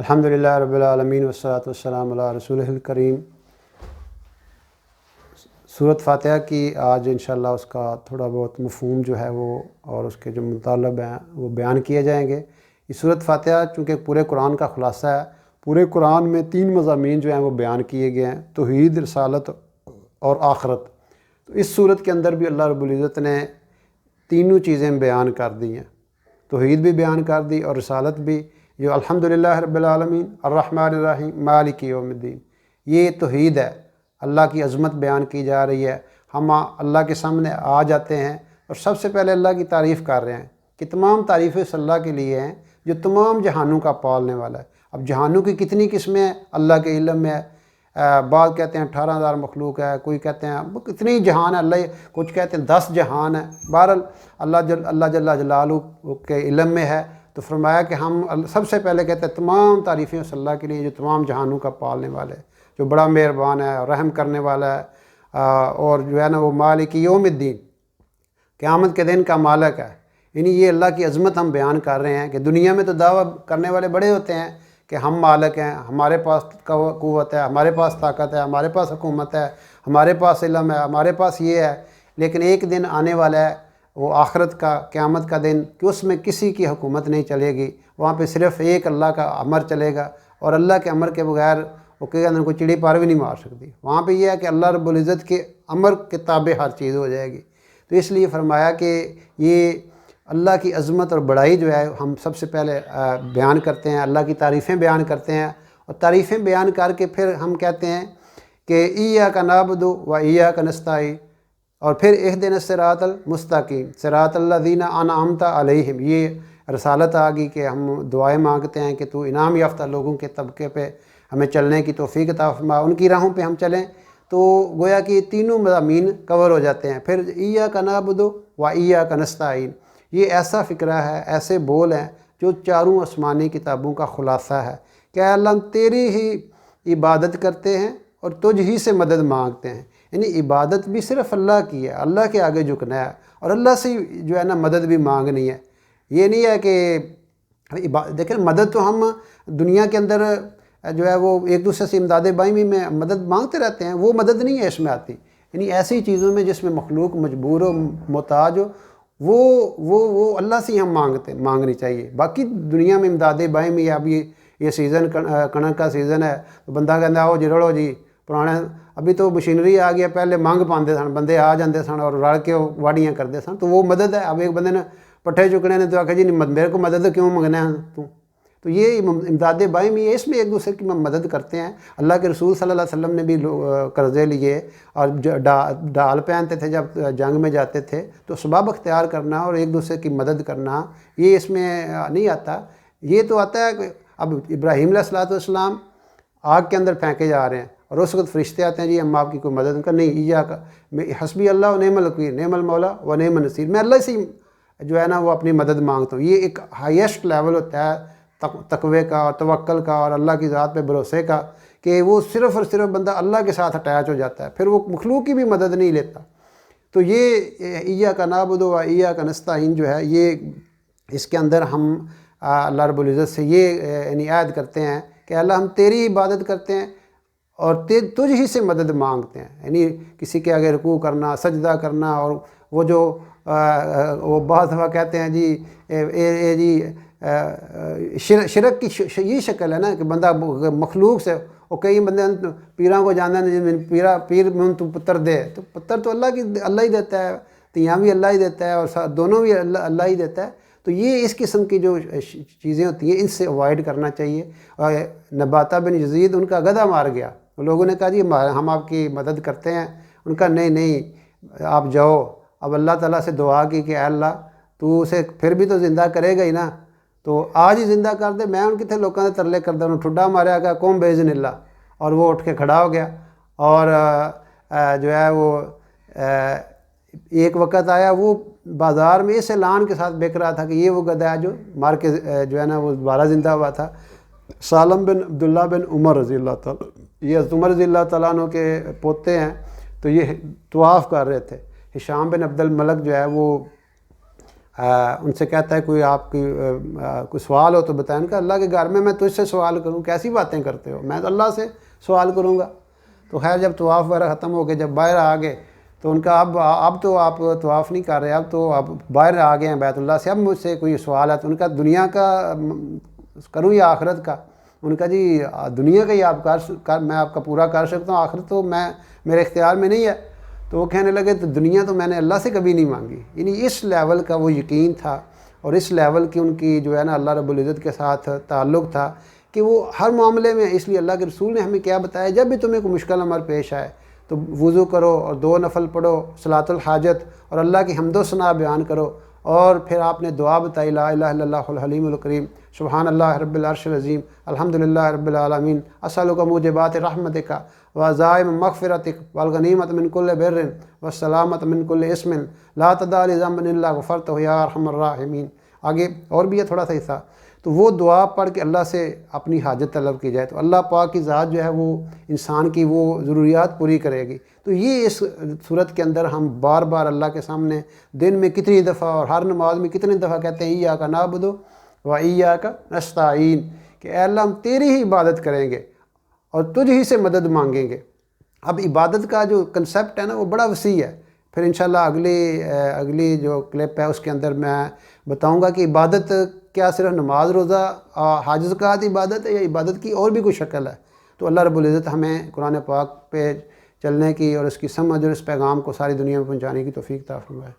الحمدللہ رب العالمین والصلاۃ والسلام علی رسولہ الکریم۔ سورۃ فاتحہ کی آج انشاءاللہ اس کا تھوڑا بہت مفہوم جو ہے وہ اور اس کے جو مطالب ہیں وہ بیان کیے جائیں گے۔ یہ سورۃ فاتحہ چونکہ پورے قرآن کا خلاصہ ہے، پورے قرآن میں 3 مضامین جو ہیں وہ بیان کیے گئے ہیں: توحید، رسالت اور آخرت۔ تو اس صورت کے اندر بھی اللہ رب العزت نے تینوں چیزیں بیان کر دی ہیں، توحید بھی بیان کر دی اور رسالت بھی، جو الحمدللہ رب العالمین الرحمن الرحیم مالک یوم الدین، یہ توحید ہے۔ اللہ کی عظمت بیان کی جا رہی ہے، ہم اللہ کے سامنے آ جاتے ہیں اور سب سے پہلے اللہ کی تعریف کر رہے ہیں کہ تمام تعریفیں صلی اللہ کے لیے ہیں جو تمام جہانوں کا پالنے والا ہے۔ اب جہانوں کی کتنی قسمیں ہیں اللہ کے علم میں ہے، بعض کہتے ہیں 18,000 مخلوق ہے، کوئی کہتے ہیں کتنی جہان ہے، اللہ کچھ کہتے ہیں 10 جہان ہے۔ بہرحال اللہ جل جلالہ کے علم میں ہے۔ تو فرمایا کہ ہم سب سے پہلے کہتے ہیں تمام تعریفیں صلی اللہ کے لیے جو تمام جہانوں کا پالنے والے ہے، جو بڑا مہربان ہے اور رحم کرنے والا ہے، اور جو ہے نا وہ مالک یوم الدین، قیامت کے دن کا مالک ہے۔ یعنی یہ اللہ کی عظمت ہم بیان کر رہے ہیں کہ دنیا میں تو دعویٰ کرنے والے بڑے ہوتے ہیں کہ ہم مالک ہیں، ہمارے پاس قوت ہے، ہمارے پاس طاقت ہے، ہمارے پاس حکومت ہے، ہمارے پاس علم ہے، ہمارے پاس یہ ہے۔ لیکن ایک دن آنے والا ہے وہ آخرت کا، قیامت کا دن، کہ اس میں کسی کی حکومت نہیں چلے گی، وہاں پہ صرف ایک اللہ کا امر چلے گا، اور اللہ کے امر کے بغیر وہ کہ اندر کوئی چڑی پار بھی نہیں مار سکتی۔ وہاں پہ یہ ہے کہ اللہ رب العزت کے امر کے تابع ہر چیز ہو جائے گی۔ تو اس لیے فرمایا کہ یہ اللہ کی عظمت اور بڑائی جو ہے ہم سب سے پہلے بیان کرتے ہیں، اللہ کی تعریفیں بیان کرتے ہیں، اور تعریفیں بیان کر کے پھر ہم کہتے ہیں کہ ایاک نعبد و ایاک نستعین، اور پھر اہدنا الصراط المستقیم صراط الذین انعمت علیہم۔ یہ رسالت آ گئی کہ ہم دعائیں مانگتے ہیں کہ تو انعام یافتہ لوگوں کے طبقے پہ ہمیں چلنے کی توفیق عطا فرما، ان کی راہوں پہ ہم چلیں۔ تو گویا کہ یہ تینوں مضامین کور ہو جاتے ہیں۔ پھر ایاک نعبد و ایاک نستعین، یہ ایسا فقرہ ہے، ایسے بول ہیں جو چاروں آسمانی کتابوں کا خلاصہ ہے کہ اے اللہ ہم تیری ہی عبادت کرتے ہیں اور تجھ ہی سے مدد مانگتے ہیں۔ یعنی عبادت بھی صرف اللہ کی ہے، اللہ کے آگے جھکنا ہے اور اللہ سے جو ہے نا مدد بھی مانگنی ہے۔ یہ نہیں ہے کہ دیکھیں مدد تو ہم دنیا کے اندر جو ہے وہ ایک دوسرے سے امداد باہمی میں مدد مانگتے رہتے ہیں، وہ مدد نہیں ہے اس میں آتی۔ یعنی ایسی چیزوں میں جس میں مخلوق مجبور ہو، محتاج ہو، وہ اللہ سے ہی ہم مانگنی چاہیے۔ باقی دنیا میں امداد باہمی، اب یہ سیزن کنک کا سیزن ہے تو بندہ کہتا آؤ جی رڑو جی، پرانے ابھی تو مشینری آ گیا، پہلے مانگ پاندے سن، بندے آ جاندے سن اور رل کے واڑیاں کرتے سن، تو وہ مدد ہے۔ اب ایک بندے نے پٹھے چکنے نے تو آخر جی میرے کو مدد کیوں منگنا ہے تو یہ امداد باہمی ہے، اس میں ایک دوسرے کی مدد کرتے ہیں۔ اللہ کے رسول صلی اللہ علیہ وسلم نے بھی قرضے لیے اور ڈال پہنتے تھے جب جنگ میں جاتے تھے، تو اسباب اختیار کرنا اور ایک دوسرے کی مدد کرنا یہ اس میں نہیں آتا۔ یہ تو آتا ہے کہ اب ابراہیم علیہ السلام آگ کے اندر پھینکے جا رہے ہیں اور اس وقت فرشتے آتے ہیں جی ہم آپ کی کوئی مدد کر نہیں، ایاک حسبی اللہ و نعم الوکیل نعم المولا و نعم النصیر، میں اللہ سے جو ہے نا وہ اپنی مدد مانگتا ہوں۔ یہ ایک ہائیسٹ لیول ہوتا ہے تقوی کا اور توکل کا اور اللہ کی ذات پہ بھروسے کا، کہ وہ صرف اور صرف بندہ اللہ کے ساتھ اٹیچ ہو جاتا ہے، پھر وہ مخلوق کی بھی مدد نہیں لیتا۔ تو یہ ایاک نعبد و ایاک نستعین جو ہے، یہ اس کے اندر ہم اللہ رب العزت سے یہ یعنی عہد کرتے ہیں کہ اللہ ہم تیری عبادت کرتے ہیں اور تجھ ہی سے مدد مانگتے ہیں۔ یعنی کسی کے آگے رکوع کرنا، سجدہ کرنا، اور وہ جو وہ بعض دفعہ کہتے ہیں جی شرک کی یہ شکل ہے نا کہ بندہ مخلوق سے، اور کئی بندے پیراں کو جانا پیر میں تو پتر دے، تو پتر تو اللہ ہی دیتا ہے، تیاں بھی اللہ ہی دیتا ہے اور دونوں بھی اللہ ہی دیتا ہے۔ تو یہ اس قسم کی جو چیزیں ہوتی ہیں ان سے اوائڈ کرنا چاہیے۔ اور نباتہ بن یزید ان کا گدھا مار گیا، لوگوں نے کہا جی ہم آپ کی مدد کرتے ہیں، ان کا نہیں آپ جاؤ۔ اب اللہ تعالیٰ سے دعا کی کہ اے اللہ تو اسے پھر بھی تو زندہ کرے گا ہی نا، تو آج ہی زندہ کر دے، میں ان کتنے لوگوں نے ترلے کر دیں، انہوں ٹھڈا ماریا گیا قوم باذن اللہ، اور وہ اٹھ کے کھڑا ہو گیا۔ اور جو ہے وہ ایک وقت آیا وہ بازار میں اس اعلان کے ساتھ بک رہا تھا کہ یہ وہ گدھا ہے جو مار کے جو ہے نا وہ دوبارہ زندہ ہوا تھا۔ سالم بن عبداللہ بن عمر رضی اللہ تعالیٰ، یہ حضرت عمر رضی اللہ تعالیٰ عنہ کے پوتے ہیں، تو یہ طواف کر رہے تھے۔ ہشام بن عبد الملک جو ہے وہ ان سے کہتا ہے کوئی آپ کی کوئی سوال ہو تو بتائیں. ان کا اللہ کے گھر میں تجھ سے سوال کروں؟ کیسی باتیں کرتے ہو؟ میں تو اللہ سے سوال کروں گا. تو خیر جب طواف وغیرہ ختم ہو گئے، جب باہر آ گئے تو ان کا اب تو آپ طواف نہیں کر رہے، اب تو آپ باہر آ گئے ہیں بیت اللہ سے، اب مجھ سے کوئی سوال ہے. تو ان کا دنیا کا کروں یا آخرت کا؟ ان کا جی دنیا کا ہی آپ میں آپ کا پورا کر سکتا ہوں، آخرت تو میرے اختیار میں نہیں ہے. تو وہ کہنے لگے تو دنیا تو میں نے اللہ سے کبھی نہیں مانگی. یعنی اس لیول کا وہ یقین تھا اور اس لیول کی ان کی جو ہے نا اللہ رب العزت کے ساتھ تعلق تھا کہ وہ ہر معاملے میں، اس لیے اللہ کے رسول نے ہمیں کیا بتایا، جب بھی تمہیں کوئی مشکل امر پیش آئے تو وضو کرو اور 2 نفل پڑھو صلاۃ الحاجت اور اللہ کی حمد و ثنا بیان کرو. اور پھر آپ نے دعا بتائی، لا الہ الا اللہ الحلیم الکریم، سبحان اللہ رب العرش العظیم، الحمدللہ رب العالمین، اسألک موجبات رحمتک وعزائم مغفرتک والغنیمت من کل بر والسلامت من کل اسم لا تدع لذنب الا غفرتہ یا ارحم الراحمین. آگے اور بھی ہے تھوڑا سا حصہ. تو وہ دعا پڑھ کے اللہ سے اپنی حاجت طلب کی جائے تو اللہ پاک کی ذات جو ہے وہ انسان کی وہ ضروریات پوری کرے گی. تو یہ اس صورت کے اندر ہم بار بار اللہ کے سامنے دن میں کتنی دفعہ اور ہر نماز میں کتنی دفعہ کہتے ہیں ایاک نعبد و ایاک نستعین، کہ اے اللہ ہم تیری ہی عبادت کریں گے اور تجھ ہی سے مدد مانگیں گے. اب عبادت کا جو کنسیپٹ ہے نا وہ بڑا وسیع ہے. پھر انشاءاللہ اگلی جو کلپ ہے اس کے اندر میں بتاؤں گا کہ عبادت کیا صرف نماز روزہ حج زکوٰۃ عبادت ہے یا عبادت کی اور بھی کوئی شکل ہے. تو اللہ رب العزت ہمیں قرآن پاک پہ چلنے کی اور اس کی سمجھ اور اس پیغام کو ساری دنیا میں پہنچانے کی توفیق عطا فرمائے.